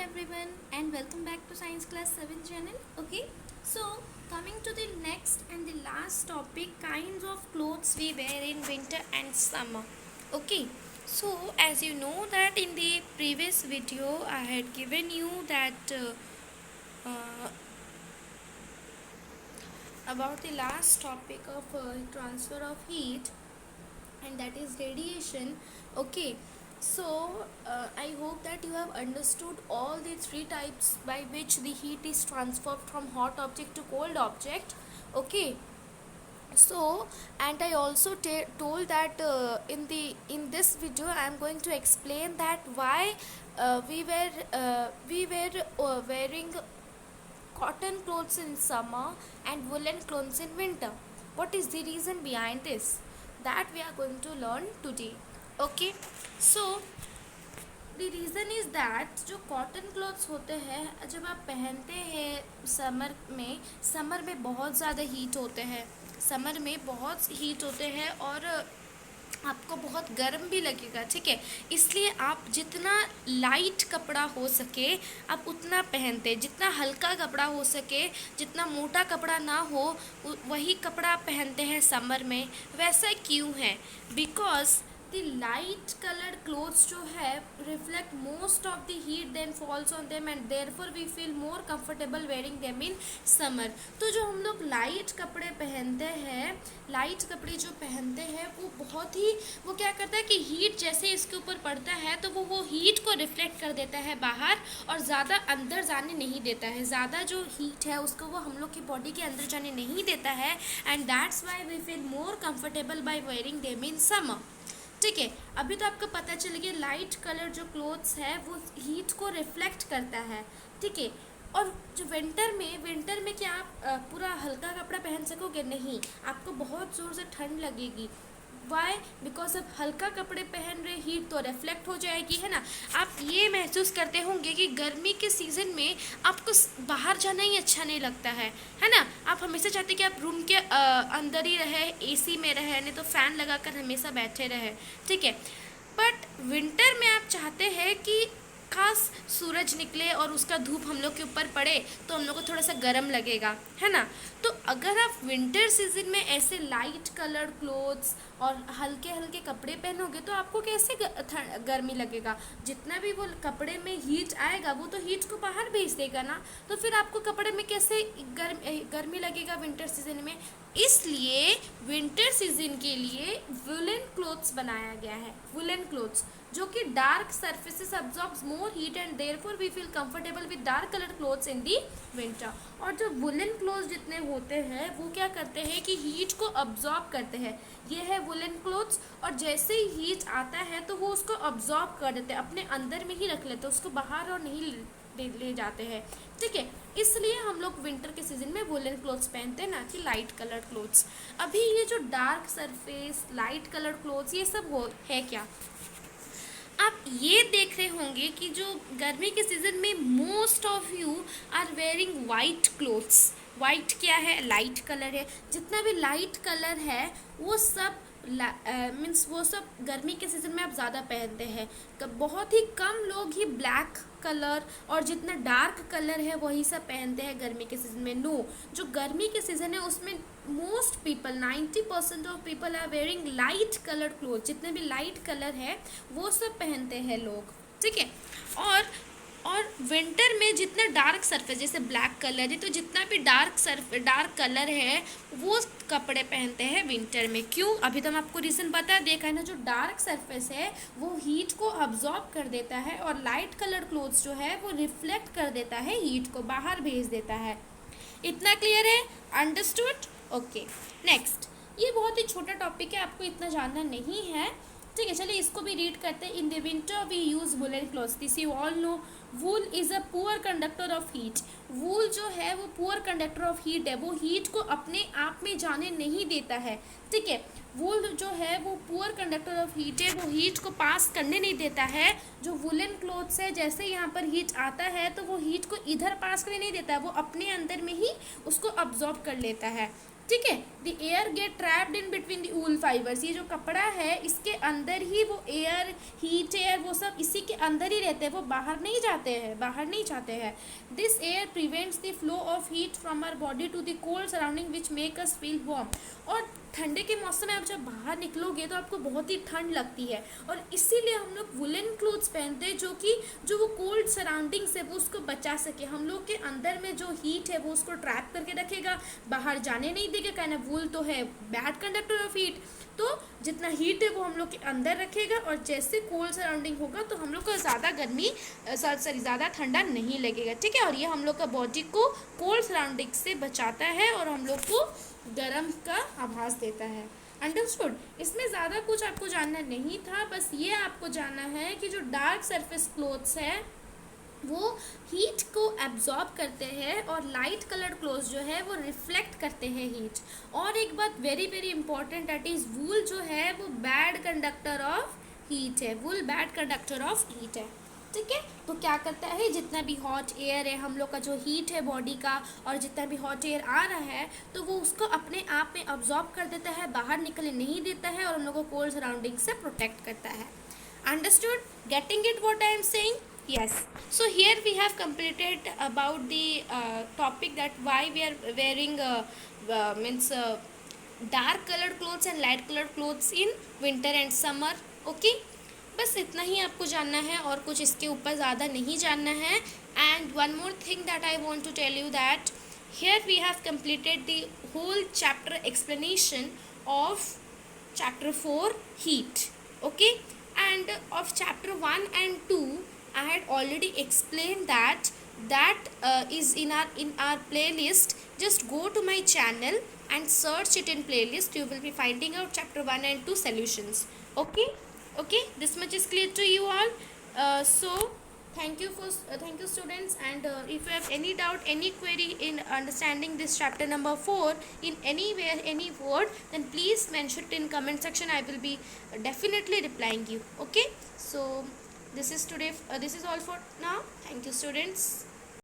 everyone and welcome back to Science Class 7 channel. Okay, so coming to the next and the last topic, kinds of clothes we wear in winter and summer. Okay, so as you know that in the previous video I had given you that about the last topic of transfer of heat, and that is radiation. Okay, so I hope that you have understood all the three types by which the heat is transferred from hot object to cold object. Okay, so and I also told that in this video I am going to explain that why we were wearing cotton clothes in summer and woolen clothes in winter. What is the reason behind this? That we are going to learn today. Okay, so the reason is that जो cotton clothes होते हैं जब आप पहनते हैं summer में बहुत ज़्यादा हीट होते हैं, समर में बहुत हीट होते हैं और आपको बहुत गर्म भी लगेगा, ठीक है। इसलिए आप जितना लाइट कपड़ा हो सके आप उतना पहनते, जितना हल्का कपड़ा हो सके, जितना मोटा कपड़ा ना हो वही कपड़ा आप पहनते हैं समर में। वैसा क्यों है? Because the light coloured clothes जो है reflect most of the heat then falls on them and therefore we feel more comfortable wearing them in summer. तो जो हम लोग लाइट कपड़े पहनते हैं, लाइट कपड़े जो पहनते हैं वो क्या करता है कि हीट जैसे इसके ऊपर पड़ता है तो वो हीट को रिफ्लेक्ट कर देता है बाहर और ज़्यादा अंदर जाने नहीं देता है। ज़्यादा जो हीट है उसको वो हम लोग की बॉडी के अंदर जाने नहीं देता है and that's why we feel more comfortable by wearing them in summer. ठीक है, अभी तो आपको पता चल गया लाइट कलर जो क्लोथ्स है वो हीट को रिफ्लेक्ट करता है, ठीक है। और जो विंटर में क्या आप पूरा हल्का कपड़ा पहन सकोगे? नहीं, आपको बहुत ज़ोर से ठंड लगेगी। वाई? बिकॉज अब हल्का कपड़े पहन रहे, हीट तो रिफ्लेक्ट हो जाएगी, है ना। आप ये महसूस करते होंगे कि गर्मी के सीज़न में आपको बाहर जाना ही अच्छा नहीं लगता है ना। आप हमेशा चाहते कि आप रूम के अंदर ही रहे, एसी में रहे, नहीं तो फ़ैन लगाकर हमेशा बैठे रहे, ठीक है। बट विंटर में आप चाहते हैं कि खास सूरज निकले और उसका धूप हम लोग के ऊपर पड़े तो हम लोग को थोड़ा सा गर्म लगेगा, है ना। तो अगर आप विंटर सीजन में ऐसे लाइट कलर्ड क्लोथ्स और हल्के हल्के कपड़े पहनोगे तो आपको कैसे गर्मी लगेगा? जितना भी वो कपड़े में हीट आएगा वो तो हीट को बाहर भेज देगा ना, तो फिर आपको कपड़े में कैसे गर्मी लगेगा विंटर सीजन में? इसलिए विंटर सीजन के लिए वुलन क्लोथ्स बनाया गया है। वुलन क्लोथ्स जो कि dark surfaces absorbs more heat and therefore we feel comfortable with dark colour clothes in the winter. और जो वुलन क्लोथ्स जितने होते हैं वो क्या करते हैं कि हीट को अब्जॉर्ब करते हैं। ये है वुलन क्लोथ्स और जैसे ही हीट आता है तो वो उसको अब्जॉर्ब कर देते हैं, अपने अंदर में ही रख लेते हैं, उसको बाहर और नहीं ले जाते हैं, ठीक है। इसलिए हम लोग विंटर के सीजन में वुलन क्लोथ्स पहनते हैं, ना कि लाइट कलर क्लोथ्स। अभी ये जो dark surface light colour clothes ये सब है क्या? आप ये देख रहे होंगे कि जो गर्मी के सीज़न में most of you are wearing white clothes. White क्या है? लाइट कलर है। जितना भी लाइट कलर है वो सब मीन्स वो सब गर्मी के सीज़न में आप ज़्यादा पहनते हैं। बहुत ही कम लोग ही ब्लैक कलर और जितना डार्क कलर है वही सब पहनते हैं गर्मी के सीज़न में। नो, जो गर्मी के सीज़न है उसमें most people 90% of people are wearing light colour cloth. जितने भी लाइट कलर है वो सब पहनते हैं लोग, ठीक है। और विंटर में जितना डार्क सरफेस जैसे ब्लैक कलर है तो जितना भी डार्क कलर है वो कपड़े पहनते हैं विंटर में। क्यों? अभी तो हम आपको रीज़न बता देखा है ना। जो डार्क सरफेस है वो हीट को अब्जॉर्ब कर देता है और लाइट कलर क्लोथ्स जो है वो रिफ्लेक्ट कर देता है, हीट को बाहर भेज देता है। इतना क्लियर है? अंडरस्टूड? Okay, next. ये बहुत ही छोटा टॉपिक है, आपको इतना जानना नहीं है, ठीक है। चलिए इसको भी रीड करते हैं। In the winter we use woollen clothes. This you all know. Wool is a poor conductor of heat. Wool जो है वो पुअर कंडक्टर ऑफ हीट है, वो हीट को अपने आप में जाने नहीं देता है, ठीक है। वूल जो है वो पुअर कंडक्टर ऑफ हीट है, वो हीट को पास करने नहीं देता है। जो वुलन क्लॉथ्स है जैसे यहाँ पर हीट आता है तो वो हीट को इधर पास करने नहीं देता है, वो अपने अंदर में ही उसको अब्जॉर्ब कर लेता है, ठीक है। The air gate trapped in between the wool fibres, ये जो कपड़ा है इसके अंदर ही वो एयर, हीट एयर, वो सब इसी के अंदर ही रहते हैं, वो बाहर नहीं जाते हैं, बाहर नहीं जाते हैं। This air prevents the flow of heat from our body to the cold surrounding which make us feel warm. और ठंडे के मौसम में आप जब बाहर निकलोगे तो आपको बहुत ही ठंड लगती है, और इसीलिए हम लोग वुलन क्लोथ्स पहनते हैं जो कि जो वो कोल्ड सराउंडिंग्स है वो उसको बचा सके। हम लोग के अंदर में जो हीट है वो उसको ट्रैप करके रखेगा, बाहर जाने नहीं देगा, कहना वूल तो है बैड कंडक्टर ऑफ हीट, तो जितना हीट है वो हम लोग के अंदर रखेगा, और जैसे कोल्ड सराउंडिंग होगा तो हम लोग को ज़्यादा गर्मी सॉरी ज़्यादा ठंडा नहीं लगेगा। ठीक है, और ये हम लोग का बॉडी को कोल्ड सराउंडिंग से बचाता है और हम लोग को गर्म का आभास देता है। अंडरस्टूड। इसमें ज़्यादा कुछ आपको जानना नहीं था, बस ये आपको जानना है कि जो डार्क सरफेस क्लोथ्स है वो हीट को एब्जॉर्ब करते हैं, और लाइट कलर्ड क्लोथ्स जो है वो रिफ्लेक्ट करते हैं हीट। और एक बात very very important, that is wool जो है वो बैड कंडक्टर ऑफ हीट है, wool bad conductor of heat है। ठीक है, तो क्या करता है, जितना भी हॉट एयर है, हम लोग का जो हीट है बॉडी का, और जितना भी हॉट एयर आ रहा है तो वो उसको अपने आप में अब्जॉर्ब कर देता है, बाहर निकलने नहीं देता है, और हम लोग को कोल्ड सराउंडिंग से प्रोटेक्ट करता है। Understood? Getting it what I am saying? Yes. So here we have completed about the topic that why we are wearing means dark colored clothes and light colored clothes in winter and summer. Okay. बस इतना ही आपको जानना है, और कुछ इसके ऊपर ज़्यादा नहीं जानना है। And one more thing that I want to tell you that here we have completed the whole chapter explanation of chapter 4 heat. Okay, and of chapter 1 and 2 I had already explained that is in our playlist. Just go to my channel and search it in playlist. You will be finding out chapter 1 and 2 solutions. Okay, this much is clear to you all. So thank you students, and if you have any doubt, any query in understanding this chapter number 4 in anywhere, any word, then please mention it in comment section. I will be definitely replying you. Okay, so this is all for now. Thank you students.